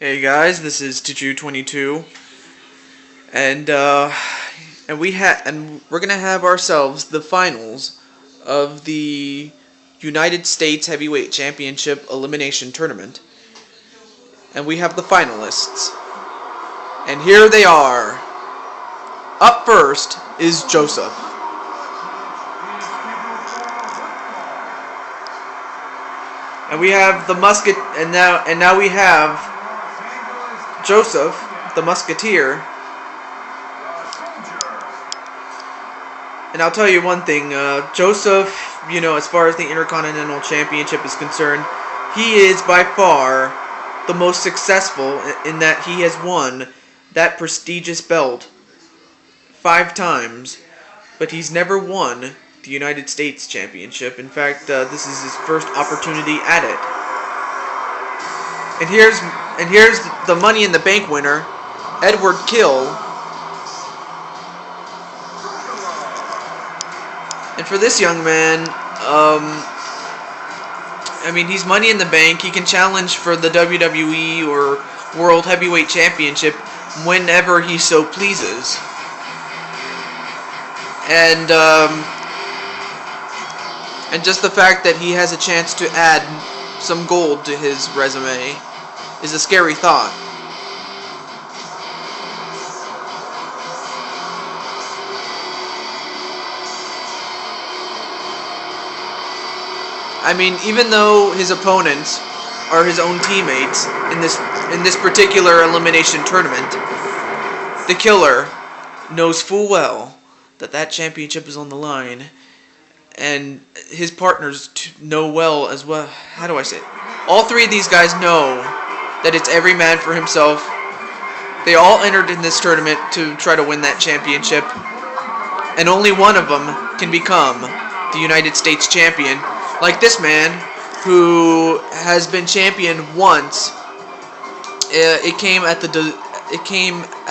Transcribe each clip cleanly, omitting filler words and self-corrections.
Hey guys, this is Tuju22, and we're gonna have ourselves the finals of the United States Heavyweight Championship Elimination Tournament, and we have the finalists, and here they are. Up first is Joseph, and we have the musket, and now we have Joseph, the musketeer. And I'll tell you one thing, Joseph, as far as the Intercontinental Championship is concerned, he is by far the most successful in that he has won that prestigious belt 5 times, but he's never won the United States Championship. In fact, this is his first opportunity at it. And here's the Money in the Bank winner, Edward Khil. And for this young man, he's Money in the Bank. He can challenge for the WWE or World Heavyweight Championship whenever he so pleases. And just the fact that he has a chance to add some gold to his resume is a scary thought. Even though his opponents are his own teammates in this particular elimination tournament, the Killer knows full well that championship is on the line, and his partners know well as well. How do I say it? All 3 of these guys know that it's every man for himself. They all entered in this tournament to try to win that championship, and only one of them can become the United States champion. Like this man, who has been champion once. It came at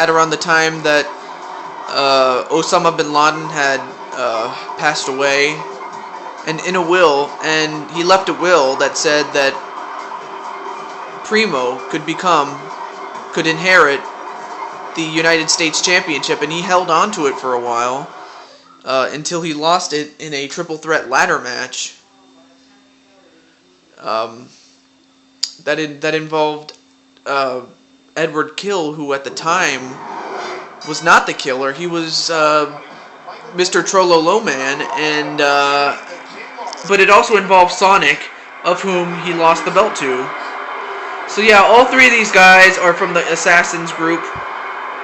around the time that Osama bin Laden had passed away, and in a will, and he left a will that said that Primo could inherit the United States Championship, and he held on to it for a while until he lost it in a triple threat ladder match. That involved Edward Khil, who at the time was not the Killer. He was Mr. Trololo Man, and but it also involved Sonic, of whom he lost the belt to. So yeah, all 3 of these guys are from the Assassins group,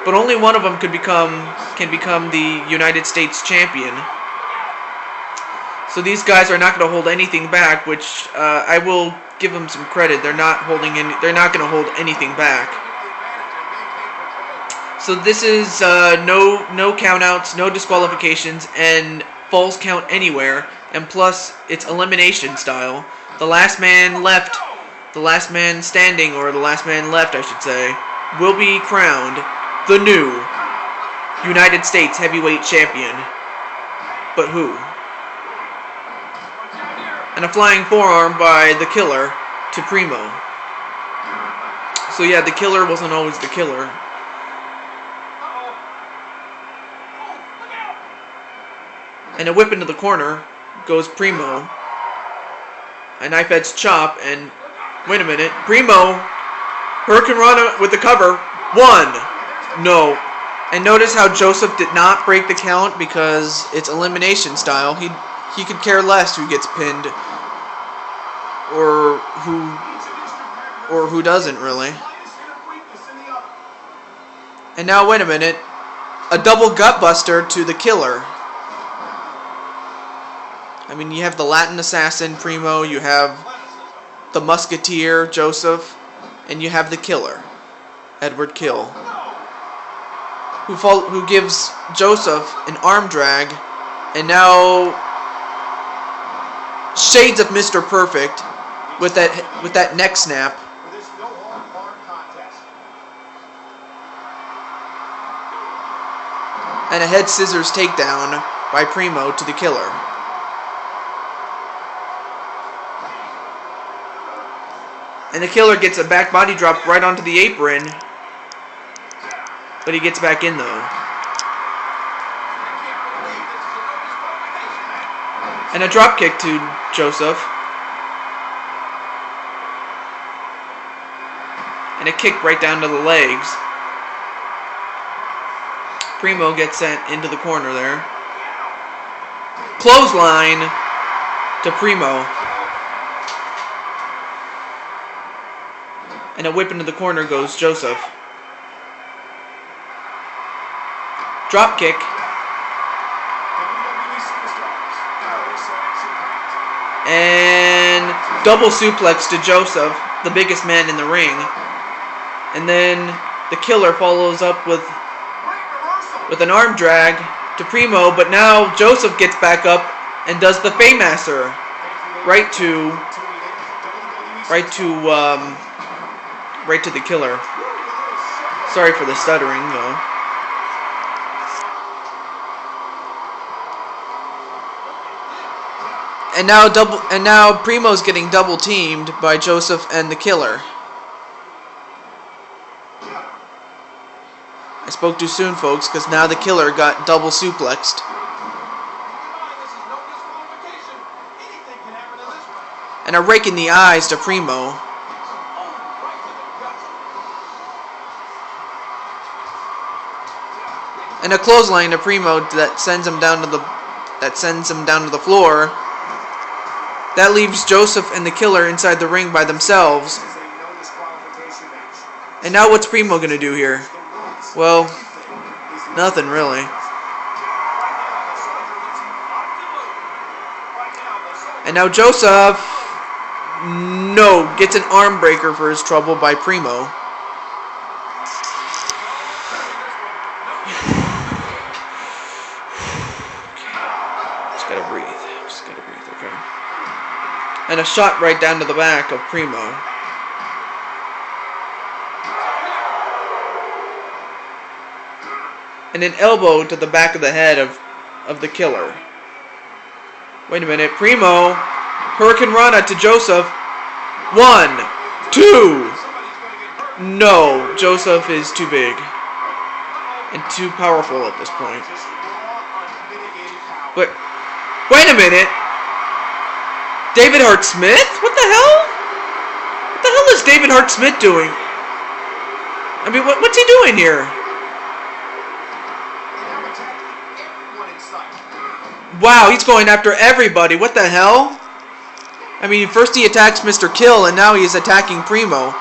but only one of them can become the United States champion. So these guys are not going to hold anything back, which I will give them some credit. They're not going to hold anything back. So this is no countouts, no disqualifications, and falls count anywhere. And plus, it's elimination style. The last man standing, or the last man left, I should say, will be crowned the new United States Heavyweight Champion. But who? And a flying forearm by the Killer to Primo. So yeah, the Killer wasn't always the Killer. And a whip into the corner goes Primo. A knife edge chop, and wait a minute, Primo, Hurricane Rana with the cover. 1. No. And notice how Joseph did not break the count because it's elimination style. He could care less who gets pinned or who doesn't, really. And now wait a minute, a double gutbuster to the Killer. You have the Latin assassin Primo, you have the musketeer Joseph, and you have the Killer, Edward Khil, who gives Joseph an arm drag, and now shades of Mr. Perfect with that neck snap. And a head scissors takedown by Primo to the Killer. And the Killer gets a back body drop right onto the apron. But he gets back in though. And a drop kick to Joseph. And a kick right down to the legs. Primo gets sent into the corner there. Clothesline to Primo. And a whip into the corner goes Joseph. Drop kick. And double suplex to Joseph, the biggest man in the ring. And then the Killer follows up with an arm drag to Primo, but now Joseph gets back up and does the Faymaster right to the Killer. Sorry for the stuttering though. And now Primo's getting double teamed by Joseph and the Killer. I spoke too soon, folks, because now the Killer got double suplexed. And a rake in the eyes to Primo. And a clothesline to Primo that sends him down to the floor. That leaves Joseph and the Killer inside the ring by themselves. And now what's Primo gonna do here? Well, nothing really. And now Joseph, gets an arm breaker for his trouble by Primo. Just gotta breathe, okay. And a shot right down to the back of Primo. And an elbow to the back of the head of the Killer. Wait a minute. Primo. Hurricane Rana to Joseph. 1, 2. No. Joseph is too big. And too powerful at this point. But wait a minute. David Hart Smith? What the hell? What the hell is David Hart Smith doing? I mean, what's he doing here? Wow, he's going after everybody. What the hell? I mean, first he attacks Mr. Khil, and now he's attacking Primo.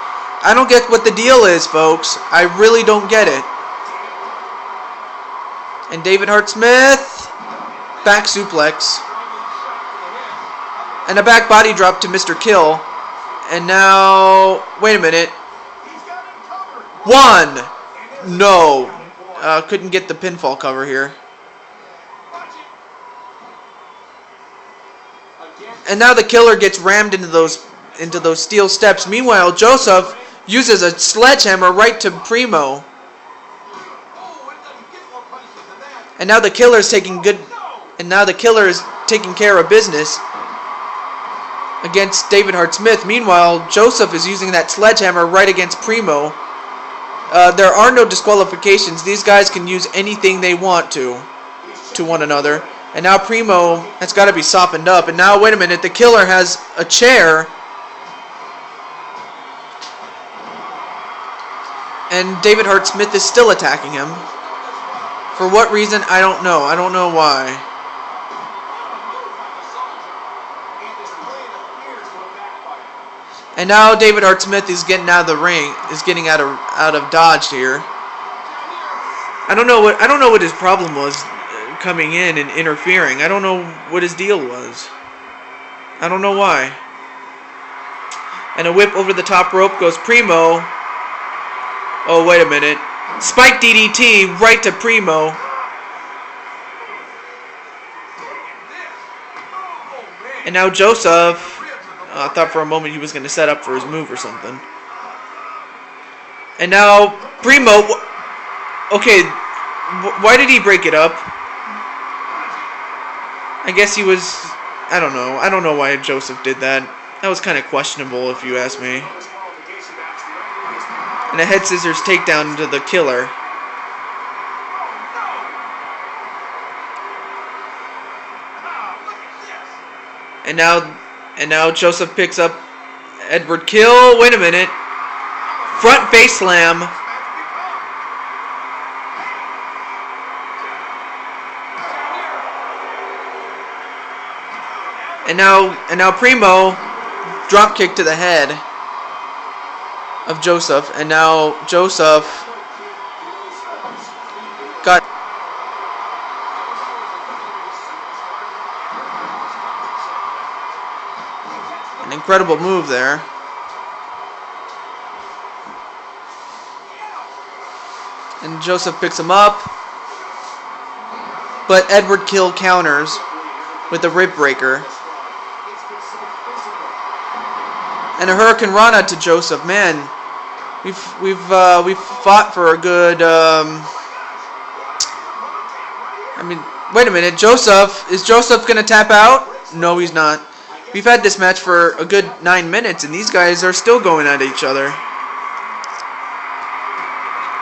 I don't get what the deal is, folks. I really don't get it. And David Hart Smith. Back suplex. And a back body drop to Mr. Khil. And now... Wait a minute. 1. No. Couldn't get the pinfall cover here. And now the Killer gets rammed into those steel steps. Meanwhile, Joseph uses a sledgehammer right to Primo. And now the Killer is taking care of business against David Hart Smith. Meanwhile, Joseph is using that sledgehammer right against Primo. There are no disqualifications. These guys can use anything they want to one another. And now Primo has got to be softened up. And now, wait a minute, the Killer has a chair. And David Hart Smith is still attacking him. For what reason, I don't know. I don't know why. And now David Hart Smith is getting out of the ring, is getting out of dodge here. I don't know what his problem was. Coming in and interfering. I don't know what his deal was. I don't know why. And a whip over the top rope goes Primo. Oh, wait a minute. Spike DDT right to Primo. And now Joseph. I thought for a moment he was going to set up for his move or something. And now Primo. Okay, why did he break it up? I guess he was... I don't know. I don't know why Joseph did that. That was kind of questionable, if you ask me. And a head scissors takedown to the Killer. And now Joseph picks up Edward Khil. Wait a minute. Front face slam. And now Primo drop kick to the head of Joseph, and now Joseph got an incredible move there. And Joseph picks him up, but Edward Khil counters with a rib breaker. And a Hurricane Rana to Joseph. Man, we've fought for a good. I mean, wait a minute. Is Joseph gonna tap out? No, he's not. We've had this match for a good 9 minutes, and these guys are still going at each other.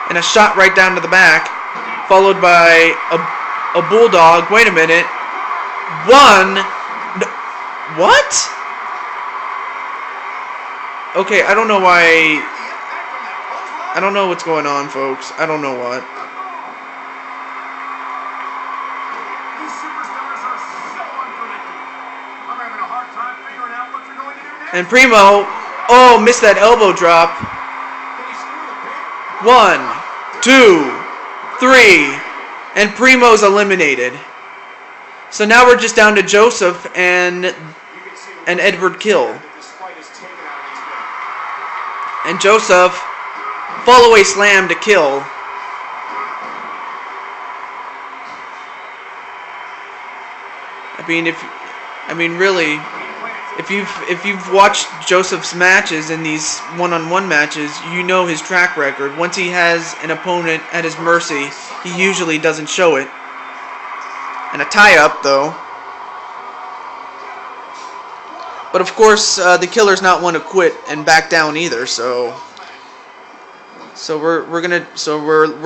And a shot right down to the back, followed by a bulldog. Wait a minute. What? Okay, I don't know why. I don't know what's going on, folks. I don't know what. And Primo, missed that elbow drop. 1, 2, 3, and Primo's eliminated. So now we're just down to Joseph and Edward Khil. And Joseph, fall away slam to Khil. Really, if you've watched Joseph's matches in these one-on-one matches, you know his track record. Once he has an opponent at his mercy, he usually doesn't show it. And a tie-up, though. But of course, the Killer's not one to quit and back down either. So we're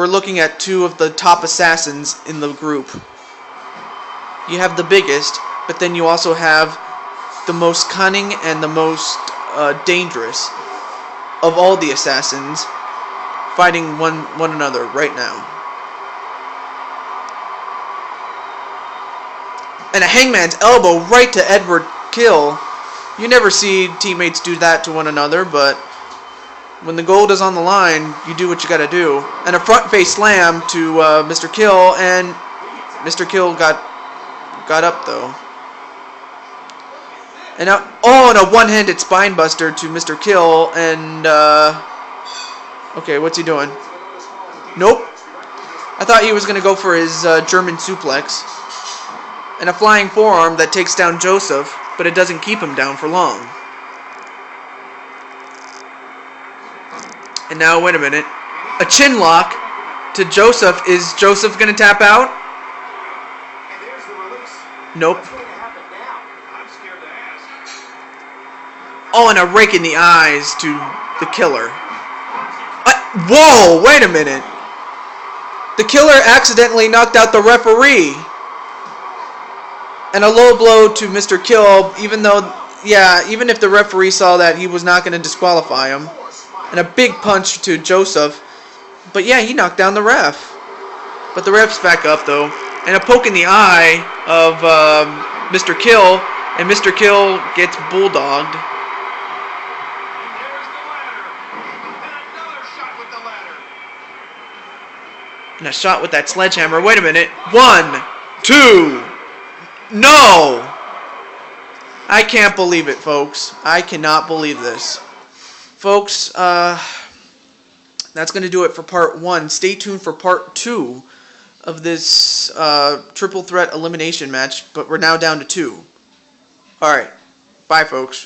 looking at two of the top assassins in the group. You have the biggest, but then you also have the most cunning and the most dangerous of all the assassins fighting one another right now. And a hangman's elbow right to Edward Khil. You never see teammates do that to one another, but when the gold is on the line, you do what you gotta do. And a front face slam to Mr. Khil, and Mr. Khil got up though. And now, and a one-handed spine buster to Mr. Khil, and okay, what's he doing? Nope. I thought he was gonna go for his German suplex. And a flying forearm that takes down Joseph, but it doesn't keep him down for long. And now, wait a minute. A chin lock to Joseph. Is Joseph going to tap out? Nope. And a rake in the eyes to the Killer. Whoa, wait a minute. The Killer accidentally knocked out the referee. And a low blow to Mr. Khil, even if the referee saw that, he was not going to disqualify him. And a big punch to Joseph. But yeah, he knocked down the ref. But the ref's back up, though. And a poke in the eye of Mr. Khil. And Mr. Khil gets bulldogged. And a shot with that sledgehammer. Wait a minute. 1, 2... No! I can't believe it, folks. I cannot believe this. Folks, that's going to do it for part 1. Stay tuned for part 2 of this triple threat elimination match, but we're now down to 2. Alright. Bye, folks.